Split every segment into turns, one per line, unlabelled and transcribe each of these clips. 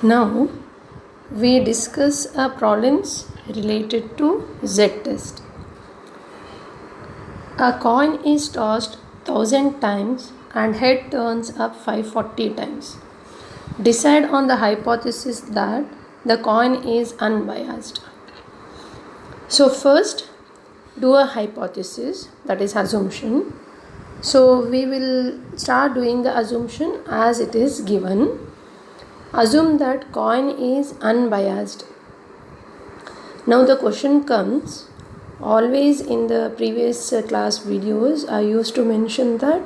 Now we discuss problems related to Z-test. A coin is tossed 1000 times and head turns up 540 times. Decide on the hypothesis that the coin is unbiased. So first do a hypothesis, that is assumption. So we will start doing the assumption as it is given. Assume that coin is unbiased. Now the question comes, always in the previous class videos I used to mention that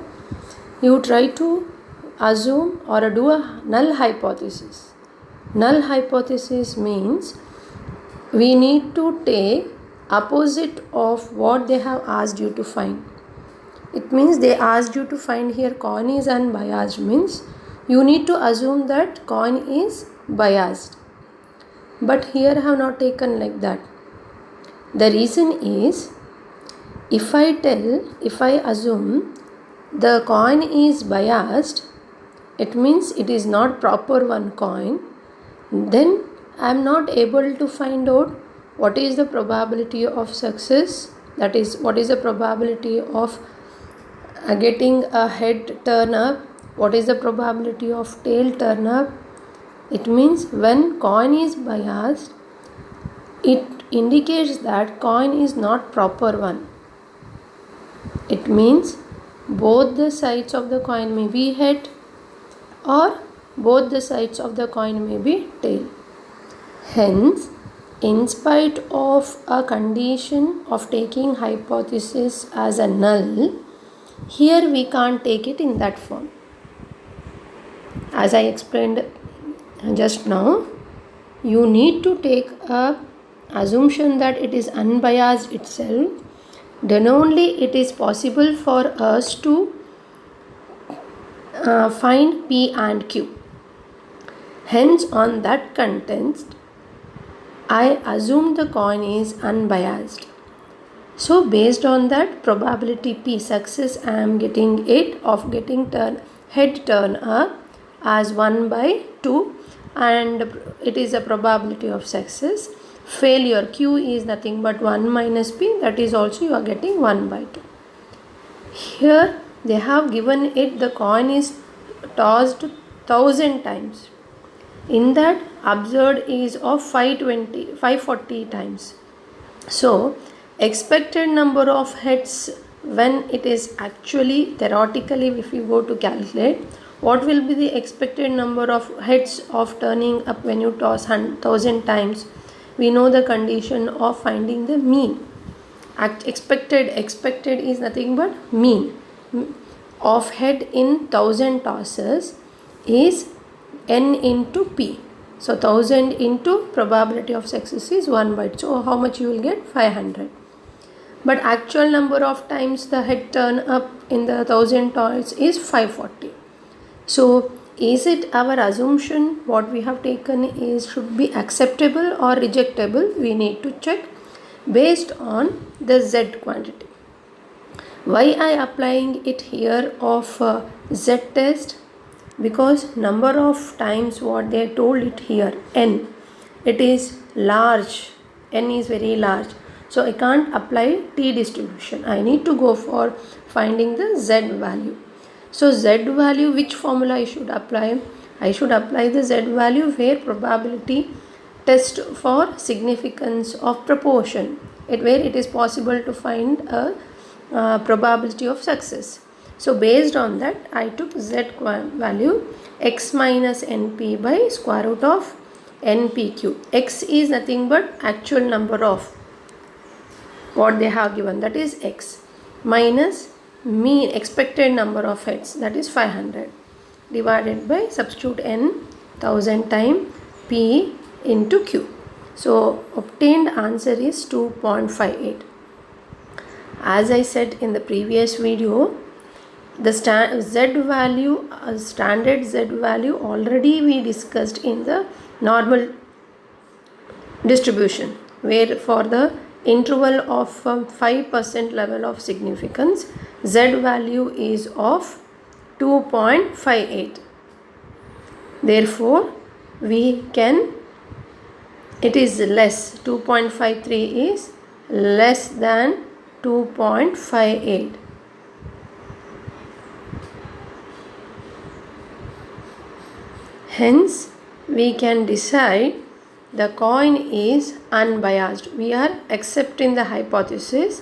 you try to assume or do a null hypothesis. Null hypothesis means we need to take opposite of what they have asked you to find. It means they asked you to find here coin is unbiased, means you need to assume that coin is biased. But here I have not taken like that. The reason is, if I assume the coin is biased, it means it is not proper one coin, then I am not able to find out what is the probability of success, that is what is the probability of getting a head turn up, what is the probability of tail turn up. It means when coin is biased, it indicates that coin is not proper one. It means both the sides of the coin may be head or both the sides of the coin may be tail. Hence, in spite of a condition of taking hypothesis as a null, here we can't take it in that form. As I explained just now, you need to take a assumption that it is unbiased itself, then only it is possible for us to find P and Q. Hence, on that context, I assume the coin is unbiased. So based on that probability P success, I am getting it of getting head turn up as 1/2, and it is a probability of success. Failure Q is nothing but 1 minus P, that is also you are getting 1/2. Here they have given it the coin is tossed 1000 times. In that observed is of 540 times. So expected number of heads when it is actually theoretically, if you go to calculate, what will be the expected number of heads of turning up when you toss 1000 times? We know the condition of finding the mean. Expected is nothing but mean of head in 1000 tosses is n into p. So 1000 into probability of success is 1/2. So how much you will get? 500. But actual number of times the head turn up in the 1000 toss is 540. So is it our assumption what we have taken is should be acceptable or rejectable? We need to check based on the Z quantity. Why I applying it here of Z test? Because number of times what they told it here, n, it is large, n is very large, so I can't apply t distribution. I need to go for finding the Z value. So Z value, which formula I should apply? I should apply the Z value where probability test for significance of proportion, where it is possible to find a probability of success. So based on that, I took Z value x minus np by square root of npq. X is nothing but actual number of what they have given, that is x, minus mean expected number of heads, that is 500, divided by substitute n 1000 time p into q. So obtained answer is 2.58. As I said in the previous video, the standard Z value already we discussed in the normal distribution, where for the interval of 5% level of significance, Z value is of 2.58. Therefore, we can, it is less, 2.53 is less than 2.58. Hence, we can decide the coin is unbiased. We are accepting the hypothesis.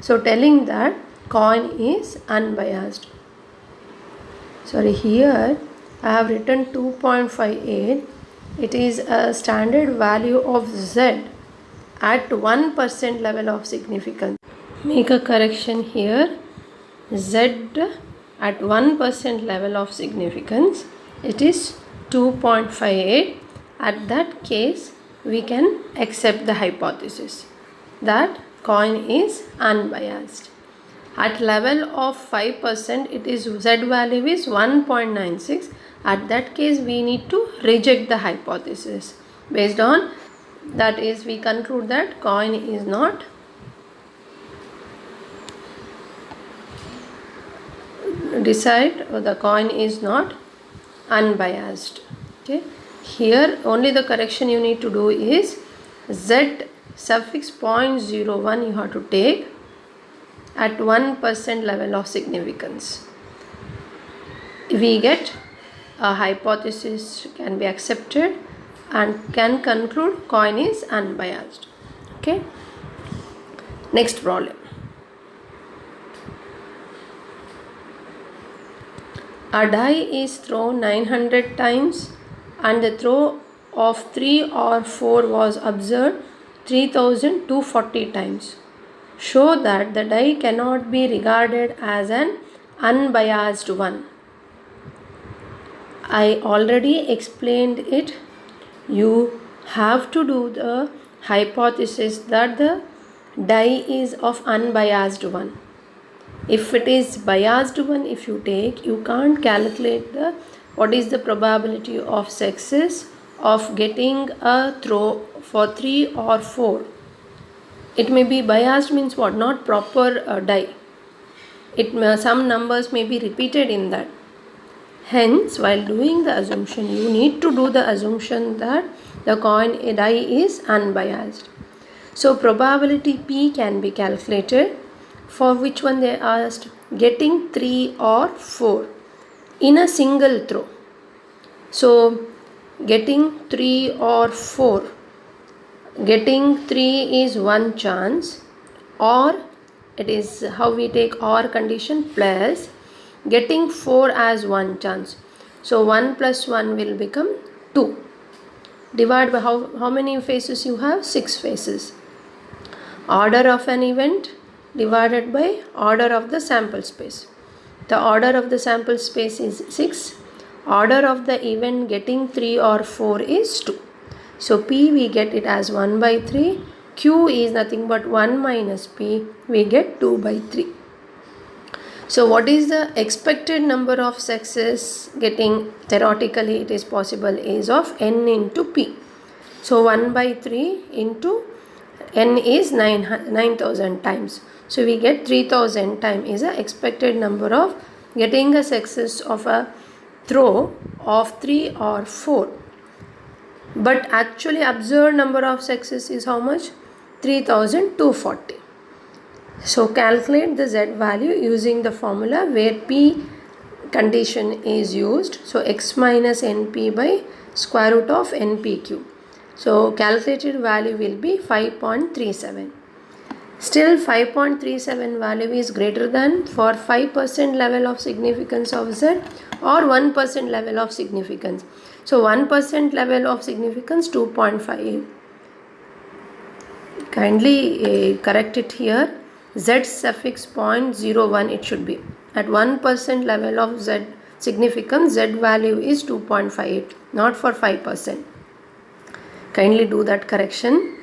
So, telling that coin is unbiased. Sorry, here I have written 2.58. It is a standard value of Z at 1% level of significance. Make a correction here. Z at 1% level of significance, it is 2.58. At that case, we can accept the hypothesis that coin is unbiased. At level of 5%, it is Z value is 1.96. At that case, we need to reject the hypothesis. Based on that is, we conclude that coin is not the coin is not unbiased. Okay. Here only the correction you need to do is Z suffix 0.01 you have to take at 1% level of significance. We get a hypothesis can be accepted and can conclude coin is unbiased. Okay. Next problem. A die is thrown 900 times and the throw of 3 or 4 was observed 3240 times. Show that the die cannot be regarded as an unbiased one. I already explained it. You have to do the hypothesis that the die is of unbiased one. If it is biased one, if you take, you can't calculate the what is the probability of success of getting a throw for 3 or 4. It may be biased means what? Not proper die. Some numbers may be repeated in that. Hence, while doing the assumption, you need to do the assumption that the coin die is unbiased. So, probability P can be calculated. For which one they asked? Getting 3 or 4 in a single throw. So, getting 3 or 4. Getting 3 is one chance, or it is how we take OR condition, plus getting 4 as one chance. So 1 plus 1 will become 2. Divide by how many faces you have? 6 faces. Order of an event divided by order of the sample space. The order of the sample space is 6. Order of the event getting 3 or 4 is 2. So P we get it as 1 by 3. Q is nothing but 1 minus P. We get 2 by 3. So what is the expected number of success getting? Theoretically it is possible is of N into P. So 1 by 3 into N is 9,000 times. So we get 3,000 times is the expected number of getting a success of a throw of 3 or 4. But actually observed number of success is how much? 3,240. So calculate the Z value using the formula where P condition is used. So x minus NP by square root of NPQ. So calculated value will be 5.37. Still 5.37 value is greater than for 5% level of significance of Z or 1% level of significance. So 1% level of significance 2.58. Kindly correct it here. Z suffix 0.01 it should be. At 1% level of Z significance, Z value is 2.58, not for 5%. Kindly do that correction.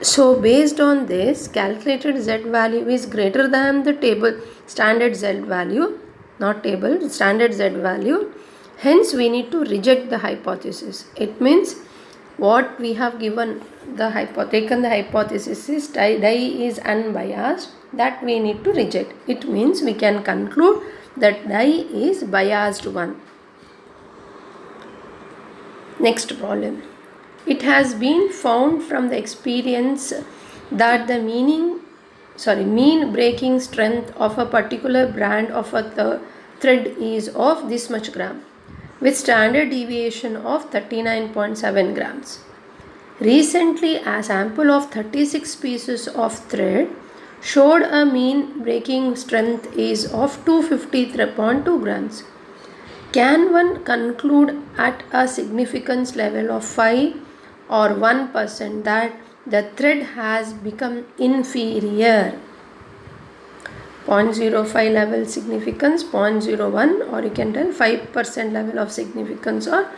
So based on this, calculated Z value is greater than the table standard Z value, not table, standard Z value. Hence we need to reject the hypothesis. It means what we have given taken the hypothesis is die is unbiased, that we need to reject. It means we can conclude that die is biased one. Next problem. It has been found from the experience that the mean breaking strength of a particular brand of a thread is of this much gram, with standard deviation of 39.7 grams. Recently, a sample of 36 pieces of thread showed a mean breaking strength is of 253.2 grams. Can one conclude at a significance level of 5 or 1% that the thread has become inferior? 0.05 level significance, 0.01, or you can tell 5% level of significance or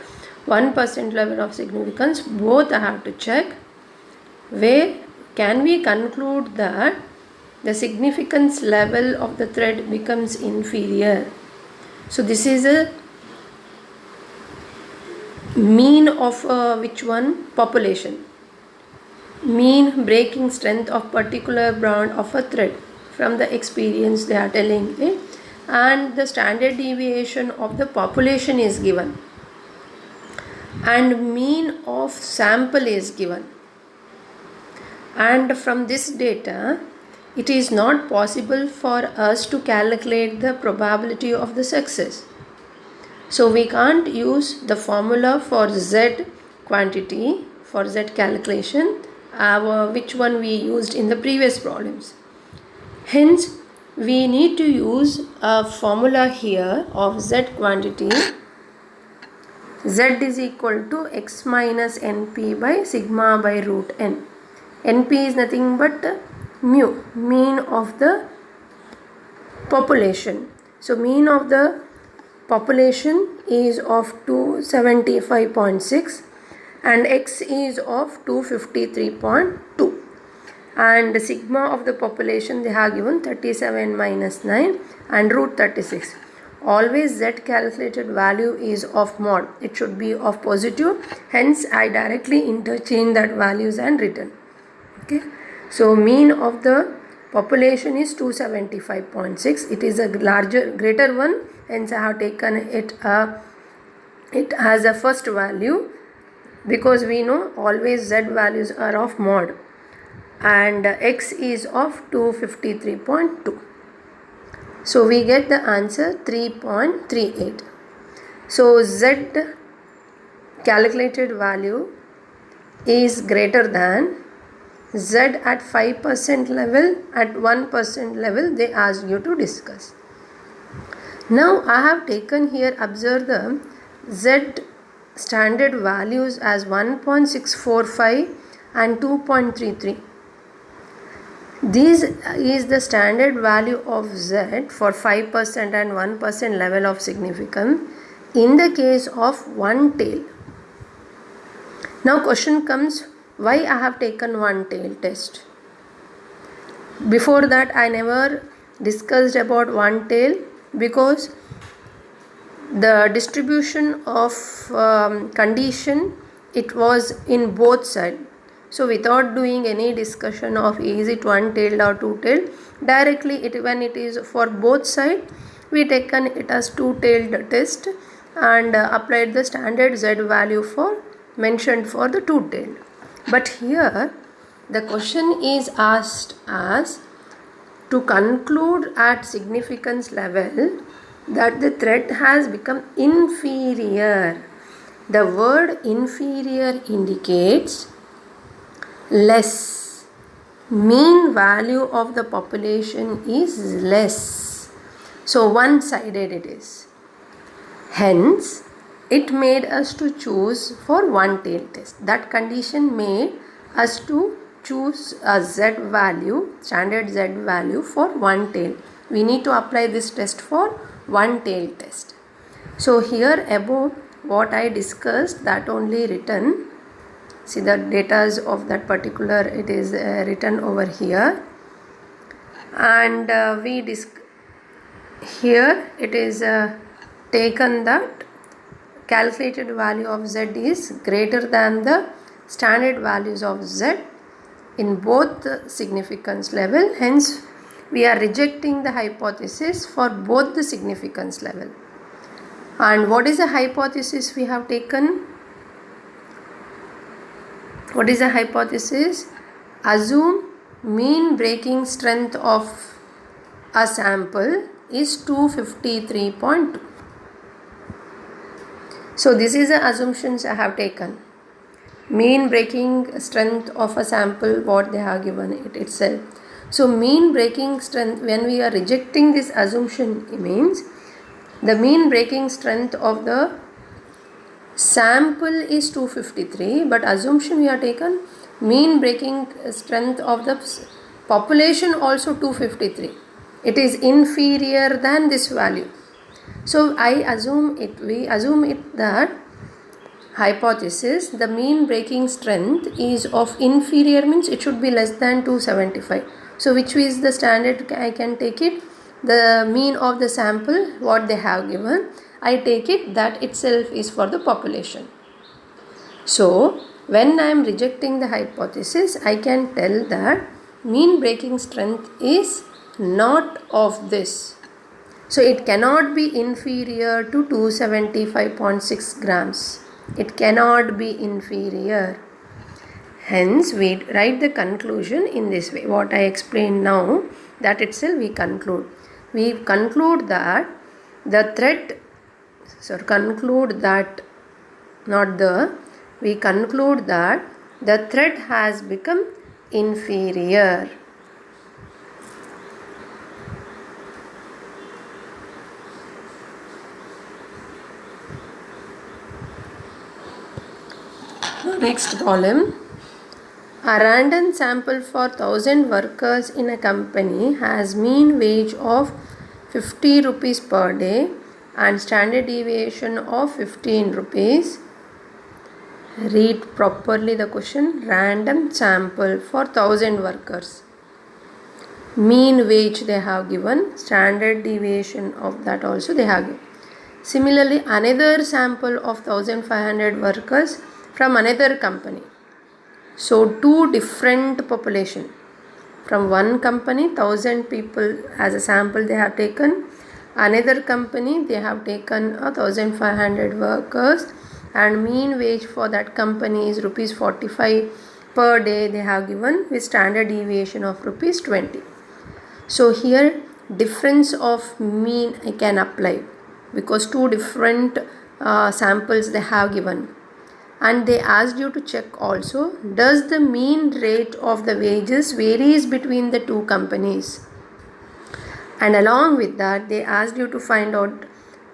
1% level of significance. Both I have to check. Where can we conclude that the significance level of the thread becomes inferior? So this is a mean of which one? Population. Mean breaking strength of particular brand of a thread. From the experience they are telling it, and the standard deviation of the population is given, and mean of sample is given, and from this data it is not possible for us to calculate the probability of the success. So we can't use the formula for Z quantity, for Z calculation, which one we used in the previous problems. Hence, we need to use a formula here of Z quantity. Z is equal to x minus np by sigma by root n. Np is nothing but mu, mean of the population. So, mean of the population is of 275.6 and x is of 253.2. And sigma of the population they have given 37 minus 9 and root 36. Always Z calculated value is of mod. It should be of positive. Hence I directly interchange that values and written. Okay. So mean of the population is 275.6. It is a greater one. Hence I have taken it as a first value, because we know always Z values are of mod. And x is of 253.2. So we get the answer 3.38. So Z calculated value is greater than Z at 5% level, at 1% level they ask you to discuss. Now I have taken here, observe the Z standard values as 1.645 and 2.33. This is the standard value of Z for 5% and 1% level of significance in the case of one tail. Now question comes, why I have taken one tail test? Before that I never discussed about one tail, because the distribution of condition, it was in both sides. So without doing any discussion of is it one tailed or two tailed, directly when it is for both sides, we taken it as two tailed test and applied the standard Z value for mentioned for the two tailed. But here the question is asked as to conclude at significance level that the thread has become inferior. The word inferior indicates less. Mean value of the population is less. So one-sided it is. Hence, it made us to choose for one tail test. That condition made us to choose a Z value, standard Z value for one tail. We need to apply this test for one tail test. So here above what I discussed, that only written. See the data of that particular, it is written over here, and here it is taken that calculated value of Z is greater than the standard values of Z in both the significance level. Hence we are rejecting the hypothesis for both the significance level. And what is the hypothesis we have taken? What is the hypothesis? Assume mean breaking strength of a sample is 253.2. So this is the assumptions I have taken. Mean breaking strength of a sample, what they have given it itself. So mean breaking strength, when we are rejecting this assumption, it means the mean breaking strength of the sample is 253, but assumption we have taken mean breaking strength of the population also 253. It is inferior than this value. So we assume it that hypothesis, the mean breaking strength is of inferior, means it should be less than 275. So which is the standard I can take it? The mean of the sample, what they have given, I take it that itself is for the population. So when I am rejecting the hypothesis, I can tell that mean breaking strength is not of this. So it cannot be inferior to 275.6 grams. It cannot be inferior. Hence we write the conclusion in this way. What I explained now, that itself we conclude. We conclude that the threat, we conclude that the threat has become inferior. Next column. A random sample for 1000 workers in a company has mean wage of 50 rupees per day and standard deviation of 15 rupees. Read properly the question. Random sample for 1000 workers. Mean wage they have given. Standard deviation of that also they have given. Similarly, another sample of 1500 workers from another company. So two different population. From one company 1000 people as a sample they have taken. Another company they have taken 1500 workers and mean wage for that company is rupees 45 per day they have given with standard deviation of rupees 20. So here difference of mean I can apply because two different samples they have given. And they asked you to check also, does the mean rate of the wages varies between the two companies? And along with that, they asked you to find the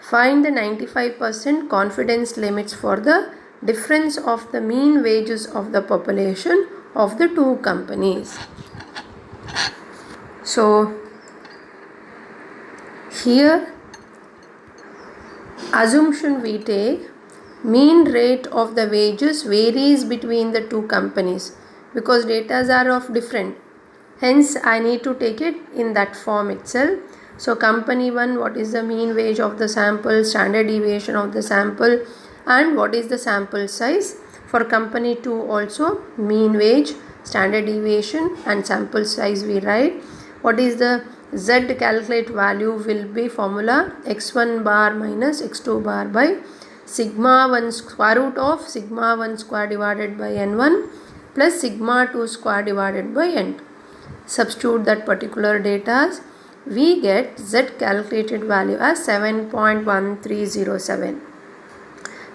95% confidence limits for the difference of the mean wages of the population of the two companies. So here assumption we take, mean rate of the wages varies between the two companies because data are of different. Hence, I need to take it in that form itself. So, company 1, what is the mean wage of the sample, standard deviation of the sample, and what is the sample size. For company 2 also, mean wage, standard deviation and sample size we write. What is the Z calculate value will be formula x1 bar minus x2 bar by sigma 1 square root of sigma 1 square divided by n1 plus sigma 2 square divided by n2. Substitute that particular data, we get Z calculated value as 7.1307,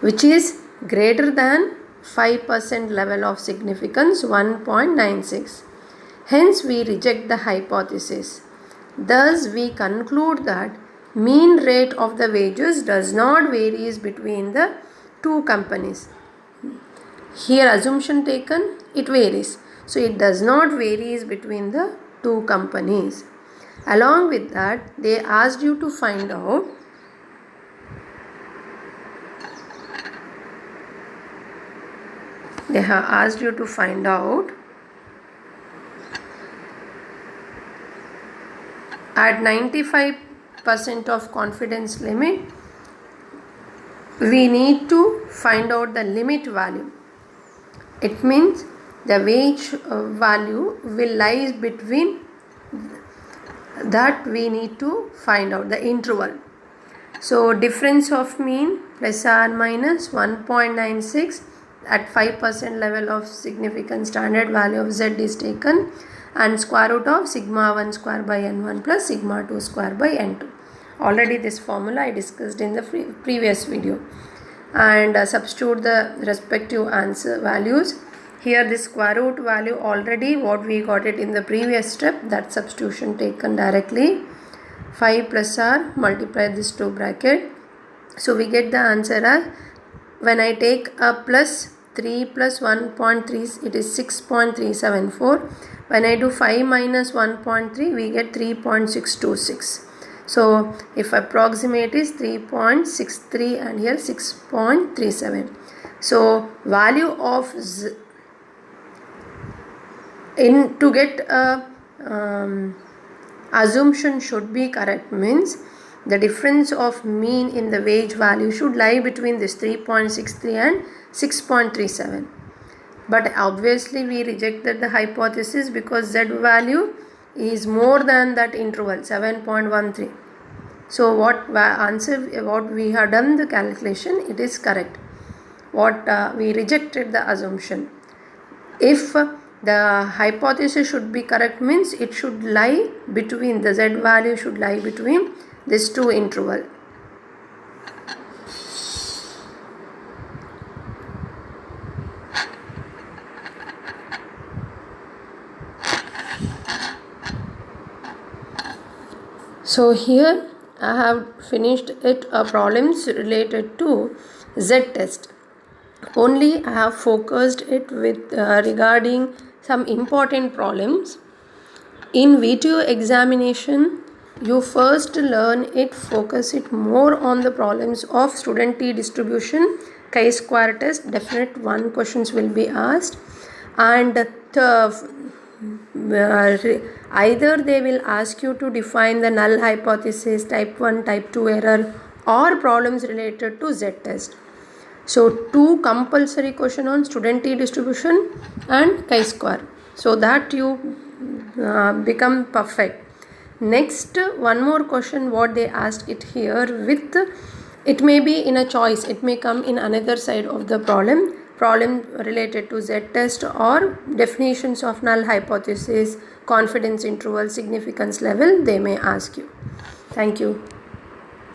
which is greater than 5% level of significance 1.96. Hence we reject the hypothesis. Thus we conclude that mean rate of the wages does not varies between the two companies. Here assumption taken, it varies. So it does not varies between the two companies. Along with that, they asked you to find out at 95% of confidence limit, we need to find out the limit value. It means the wage value will lie between that, we need to find out the interval. So difference of mean plus or minus 1.96 at 5% level of significance, standard value of z is taken, and square root of sigma 1 square by n1 plus sigma 2 square by n2. Already this formula I discussed in the previous video. And substitute the respective answer values. Here this square root value already what we got it in the previous step, that substitution taken directly. 5 plus r, multiply this 2 bracket. So we get the answer as, when I take a plus 3 plus 1.3, it is 6.374. When I do 5 minus 1.3, we get 3.626. So if approximate is 3.63 and here 6.37. So value of z, to get a assumption should be correct means the difference of mean in the wage value should lie between this 3.63 and 6.37. But obviously we rejected the hypothesis because z value is more than that interval 7.13. So what we have done the calculation, it is correct. We rejected the assumption. If the hypothesis should be correct means it should lie between, the z value should lie between these two interval. So here I have finished problems related to z test. Only I have focused it with regarding some important problems. In VTU examination, you first learn it, focus it more on the problems of student T distribution, chi-square test, definite 1 questions will be asked, and either they will ask you to define the null hypothesis, type 1, type 2 error, or problems related to z test. So 2 compulsory question on student T distribution and chi-square, so that you become perfect. Next, one more question what they asked it here with, it may be in a choice, it may come in another side of the problem related to z test or definitions of null hypothesis, confidence interval, significance level, they may ask you. Thank you.